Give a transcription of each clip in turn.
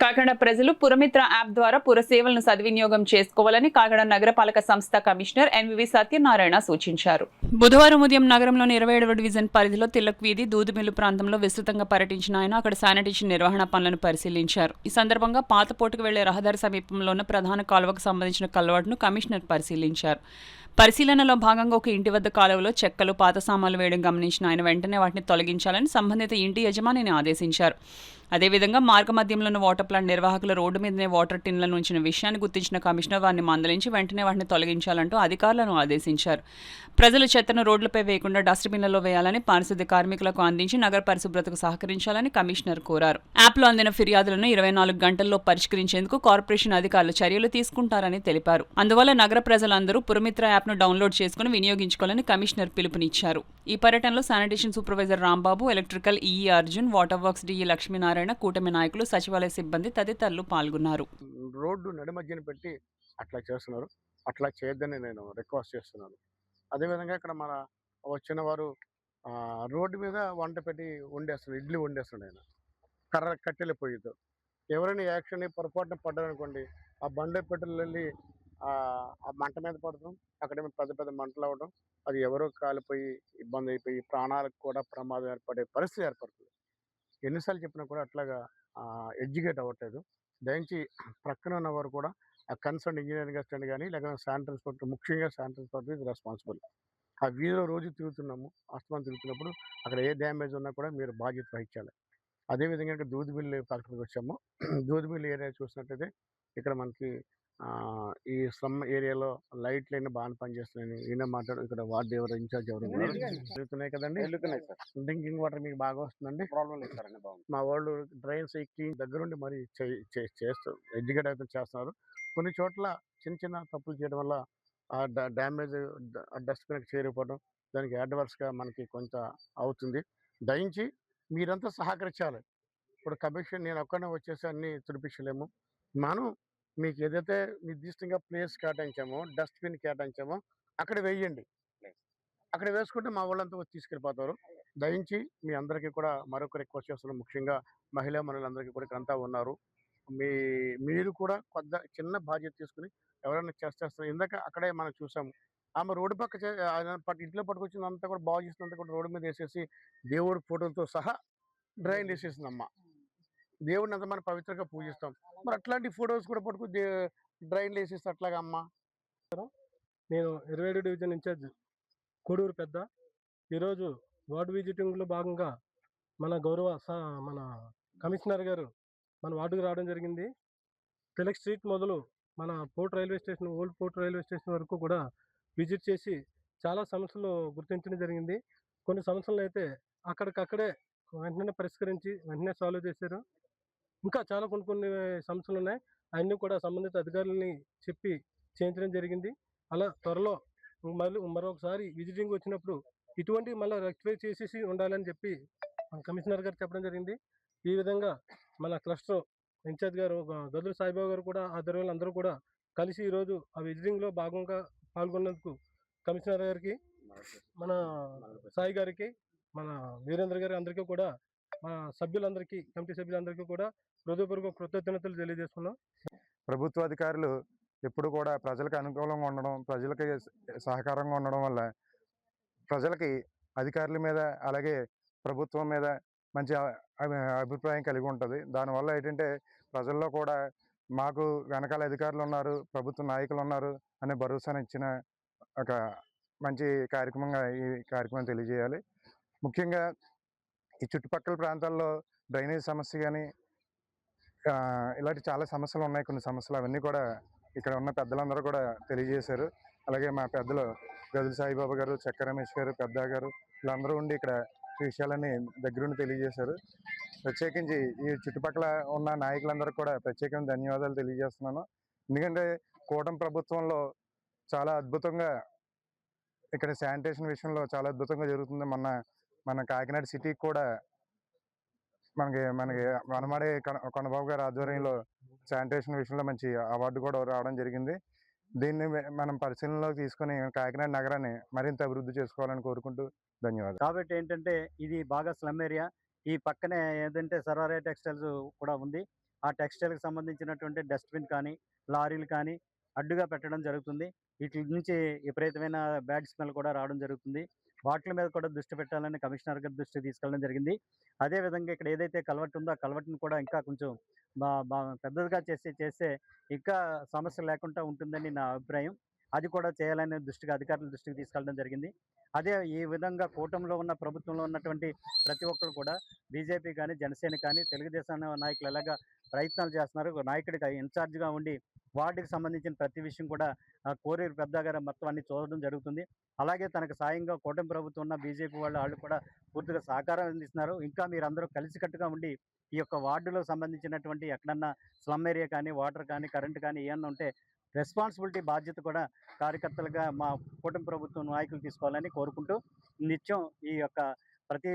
కాకినాడ ప్రజలు పురమిత్ర యాప్ ద్వారా పుర సేవలను సద్వినియోగం చేసుకోవాలని కాకినాడ నగరపాలక సంస్థ కమిషనర్ ఎన్వివి సత్యనారాయణ సూచించారు. బుధవారం ఉదయం నగరంలోని 27వ డివిజన్ పరిధిలో తిలక్ వీధి, దూదుమిల్లు ప్రాంతంలో విస్తృతంగా పర్యటించిన ఆయన అక్కడ శానిటేషన్ నిర్వహణ పనులను పరిశీలించారు. ఈ సందర్భంగా పాతపోటుకు వెళ్లే రహదారి సమీపంలో ఉన్న ప్రధాన కాలువకు సంబంధించిన కల్వర్ట్ను కమిషనర్ పరిశీలించారు. పరిశీలనలో భాగంగా ఒక ఇంటి వద్ద కాలువలో చెక్కలు, పాత సామాన్లు వేయడం గమనించిన ఆయన వెంటనే వాటిని తొలగించాలని సంబంధిత ఇంటి యజమానిని ఆదేశించారు. అదేవిధంగా మార్గమధ్యంలో ఉన్న వాటర్ ప్లాంట్ నిర్వాహకుల రోడ్డు మీదనే వాటర్ టిన్లను ఉంచిన విషయాన్ని గుర్తించిన కమిషనర్ వారిని మందలించి వెంటనే వాటిని తొలగించాలంటూ అధికారులను ఆదేశించారు. ప్రజలు చెత్తను రోడ్లపై వేయకుండా డస్ట్బిన్లలో వేయాలని, పారిశుద్ధ్య కార్మికులకు అందించి నగర పరిశుభ్రతకు సహకరించాలని కమిషనర్ కోరారు. యాప్లో అందిన ఫిర్యాదులను 24 గంటల్లో పరిష్కరించేందుకు కార్పొరేషన్ అధికారులు చర్యలు తీసుకుంటారని తెలిపారు. అందువల్ల నగర ప్రజలందరూ పురమిత్ర యాప్ను డౌన్లోడ్ చేసుకుని వినియోగించుకోవాలని కమిషనర్ పిలుపునిచ్చారు. ఈ పర్యటనలో sanitation supervisor Rambabu, electrical EE Arjun, water works DE Lakshminarayana, కూటమి నాయకులు, సచివాలయ సిబ్బంది తదితరులు పాల్గొన్నారు. రోడ్డు నడిమధ్యన పెట్టి అట్లా చేస్తున్నారు. అట్లా చేయొద్దని నేను రిక్వెస్ట్ చేస్తున్నాను. అదేవిధంగా ఇక్కడ మన వచ్చిన వారు రోడ్డు మీద వంట పెట్టి వండేస్తున్నారు, ఇడ్లీ వండేస్తున్నాడు ఆయన కట్టెల పొయ్యితో. ఎవరైనా యాక్షన్ పొరపాటున పడ్డారనుకోండి, ఆ బండ పెట్టెలు వెళ్ళి ఆ మంట మీద పడటం, అక్కడేమో పెద్ద పెద్ద మంటలు అవ్వడం, అది ఎవరో కాలిపోయి ఇబ్బంది అయిపోయి ప్రాణాలకు కూడా ప్రమాదం ఏర్పడే పరిస్థితి ఏర్పడుతుంది. ఎన్నిసార్లు చెప్పినా కూడా అట్లాగా ఎడ్యుకేట్ అవ్వట్లేదు. దయించి ప్రక్కన ఉన్నవారు కూడా ఆ కన్సర్న్ ఇంజనీరింగ్ అసిస్టెంట్ కానీ లేకపోతే శానిటరీ ఇన్స్పెక్టర్, ముఖ్యంగా శానిటరీ ఇన్స్పెక్టర్ ఇది రెస్పాన్సిబుల్. ఆ వీధిలో రోజు తిరుగుతున్నాము, ఆస్తమానం తిరుగుతున్నప్పుడు అక్కడ ఏ డ్యామేజ్ ఉన్నా కూడా మీరు బాధ్యత వహించాలి. అదేవిధంగా ఇక్కడ దూదిమిల్లి ఫ్యాక్టరీకి వచ్చాము. దూదిమిల్లి ఏరియా చూసినట్టయితే ఇక్కడ మనకి ఈ స్లమ్ ఏరియాలో లైట్లు అయినా బాగా పనిచేస్తున్నాయని ఈయన మాట్లాడు. ఇక్కడ వార్డు ఎవరు ఇన్ఛార్జ్ ఎవరు వెళ్తున్నాయి కదండి, వెళ్తున్నాయి సార్. డ్రింకింగ్ వాటర్ మీకు బాగా వస్తుందండి? ప్రాబ్లం లేదు సార్, మా వాళ్ళు డ్రైన్స్ ఎక్కి దగ్గరుండి మరి చేస్తూ ఎడ్యుకేట్ అయితే చేస్తున్నారు. కొన్ని చోట్ల చిన్న చిన్న తప్పులు చేయడం వల్ల ఆ డ్యామేజ్ డస్ట్బిన్కి చేరిపోవడం, దానికి అడ్వర్స్గా మనకి కొంత అవుతుంది. దయించి మీరంతా సహకరించాలి. ఇప్పుడు కమిషన్ నేను ఒక్కనే వచ్చేసి అన్ని తుడిపించలేము. మనం మీకు ఏదైతే నిర్దిష్టంగా ప్లేస్ కేటాయించామో, డస్ట్బిన్ కేటాయించామో అక్కడ వేయండి. అక్కడ వేసుకుంటే మా వాళ్ళంతా వచ్చి తీసుకెళ్ళిపోతారు. దయించి మీ అందరికీ కూడా మరొక రిక్వెస్ట్ చేస్తున్నాం. ముఖ్యంగా మహిళా మనులందరికీ కూడా ఇక్కడంతా ఉన్నారు. మీరు కూడా కొద్ది చిన్న బాధ్యత తీసుకుని ఎవరైనా చేస్తారు. ఇందాక అక్కడే మనం చూసాము, ఆమె రోడ్డు పక్క ఇంట్లో పట్టుకొచ్చిందంతా కూడా బాగు చేసినంతా కూడా రోడ్డు మీద వేసేసి దేవుడి ఫోటోలతో సహా డ్రైన్ వేసేసిందమ్మ. దేవుడిని అంత మనం పవిత్రంగా పూజిస్తాం, మరి అట్లాంటి ఫొటోస్ కూడా పట్టుకు డ్రైన్లు వేసేస్తే అట్లాగా అమ్మ. నేను 27 డివిజన్ ఇన్ఛార్జ్ కోడూరు పెద్ద. ఈరోజు వార్డు విజిటింగ్లో భాగంగా మన మన కమిషనర్ గారు మన వార్డుకు రావడం జరిగింది. తిలక్ స్ట్రీట్ మొదలు మన port railway station, old port railway station వరకు కూడా విజిట్ చేసి చాలా సమస్యలు గుర్తించడం జరిగింది. కొన్ని సమస్యలను అయితే అక్కడికక్కడే వెంటనే పరిష్కరించి వెంటనే సాల్వ్ చేశారు. ఇంకా చాలా కొన్ని సమస్యలు ఉన్నాయి. అన్నీ కూడా సంబంధిత అధికారులని చెప్పి చేయించడం జరిగింది. అలా త్వరలో మరొకసారి విజిటింగ్ వచ్చినప్పుడు ఇటువంటివి మళ్ళీ రెక్టిఫై చేసేసి ఉండాలని చెప్పి కమిషనర్ గారు చెప్పడం జరిగింది. ఈ విధంగా మన క్లస్టర్ ఇన్ఛార్జ్ గారు గదుల సాయిబాబు గారు కూడా ఆధ్వర్యంలో అందరూ కూడా కలిసి ఈరోజు ఆ విజిటింగ్లో భాగంగా పాల్గొన్నందుకు కమిషనర్ గారికి, మన సాయి గారికి, మన వీరేంద్ర గారి అందరికీ కూడా, మా సభ్యులందరికీ, కమిటీ సభ్యులందరికీ కూడా హృదయపూర్వక కృతజ్ఞతలు తెలియజేస్తున్నాం. ప్రభుత్వ అధికారులు ఎప్పుడు కూడా ప్రజలకు అనుకూలంగా ఉండడం, ప్రజలకి సహకారంగా ఉండడం వల్ల ప్రజలకి అధికారుల మీద అలాగే ప్రభుత్వం మీద మంచి అభిప్రాయం కలిగి ఉంటుంది. దానివల్ల ఏంటంటే ప్రజల్లో కూడా మాకు వెనకాల అధికారులు ఉన్నారు, ప్రభుత్వ నాయకులు ఉన్నారు అనే భరోసాను ఇచ్చిన ఒక మంచి కార్యక్రమంగా ఈ కార్యక్రమం తెలియజేయాలి. ముఖ్యంగా ఈ చుట్టుపక్కల ప్రాంతాల్లో డ్రైనేజ్ సమస్య కానీ ఇలాంటి చాలా సమస్యలు ఉన్నాయి. కొన్ని సమస్యలు అవన్నీ కూడా ఇక్కడ ఉన్న పెద్దలందరూ కూడా తెలియజేశారు. అలాగే మా పెద్దలు గదుల సాయిబాబా గారు, చెక్క రమేష్ గారు, పెద్ద గారు వీళ్ళందరూ ఉండి ఇక్కడ విషయాలన్నీ దగ్గరుండి తెలియజేశారు. ప్రత్యేకించి ఈ చుట్టుపక్కల ఉన్న నాయకులందరూ కూడా ప్రత్యేకంగా ధన్యవాదాలు తెలియజేస్తున్నాను. ఎందుకంటే కూటమి ప్రభుత్వంలో చాలా అద్భుతంగా ఇక్కడ శానిటేషన్ విషయంలో చాలా అద్భుతంగా జరుగుతుంది. మన కాకినాడ సిటీకి కూడా మనకి వనమాడి కన్నబాబు గారి ఆధ్వర్యంలో శానిటేషన్ విషయంలో మంచి అవార్డు కూడా రావడం జరిగింది. దీన్ని మనం పరిశీలనలోకి తీసుకొని కాకినాడ నగరాన్ని మరింత అభివృద్ధి చేసుకోవాలని కోరుకుంటూ ధన్యవాదాలు. కాబట్టి ఏంటంటే ఇది బాగా స్లమ్ ఏరియా. ఈ పక్కనే ఏంటంటే సరారే టెక్స్టైల్స్ కూడా ఉంది. ఆ టెక్స్టైల్కి సంబంధించినటువంటి డస్ట్బిన్ కానీ లారీలు కానీ అడ్డుగా పెట్టడం జరుగుతుంది. వీటి నుంచి విపరీతమైన బ్యాడ్ స్మెల్ కూడా రావడం జరుగుతుంది. వాటిల మీద కూడా దృష్టి పెట్టాలని కమిషనర్ గారి దృష్టికి తీసుకెళ్ళడం జరిగింది. అదేవిధంగా ఇక్కడ ఏదైతే కల్వర్ట్ ఉందో ఆ కల్వర్ట్‌ని కూడా ఇంకా కొంచెం బా బా పెద్దదిగా చేస్తే ఇంకా సమస్య లేకుండా ఉంటుందని నా అభిప్రాయం. అది కూడా చేయాలనే అధికారుల దృష్టికి తీసుకెళ్ళడం జరిగింది. అదే ఈ విధంగా కూటమిలో ఉన్న ప్రభుత్వంలో ఉన్నటువంటి ప్రతి ఒక్కరు కూడా బీజేపీ కానీ, జనసేన కానీ, తెలుగుదేశం నాయకులు ఎలాగా ప్రయత్నాలు చేస్తున్నారు. ఒక నాయకుడికి ఇన్ఛార్జ్‌గా ఉండి వార్డుకి సంబంధించిన ప్రతి విషయం కూడా కోనేరు పెద్ద గారు మొత్తం అన్ని చూడడం జరుగుతుంది. అలాగే తనకు సాయంగా కూటమి ప్రభుత్వం ఉన్న బీజేపీ వాళ్ళు కూడా పూర్తిగా సహకారం అందిస్తున్నారు. ఇంకా మీరందరూ కలిసికట్టుగా ఉండి ఈ యొక్క వార్డులో సంబంధించినటువంటి ఎక్కడన్నా స్లమ్ ఏరియా కానీ, వాటర్ కానీ, కరెంట్ కానీ ఏమన్నా ఉంటే రెస్పాన్సిబిలిటీ బాధ్యత కూడా కార్యకర్తలుగా మా కూటమి ప్రభుత్వం నాయకులు తీసుకోవాలని కోరుకుంటూ, నిత్యం ఈ యొక్క ప్రతి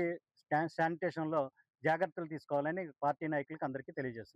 శానిటేషన్‌లో జాగ్రత్తలు తీసుకోవాలని పార్టీ నాయకులకి అందరికీ తెలియజేస్తున్నాను.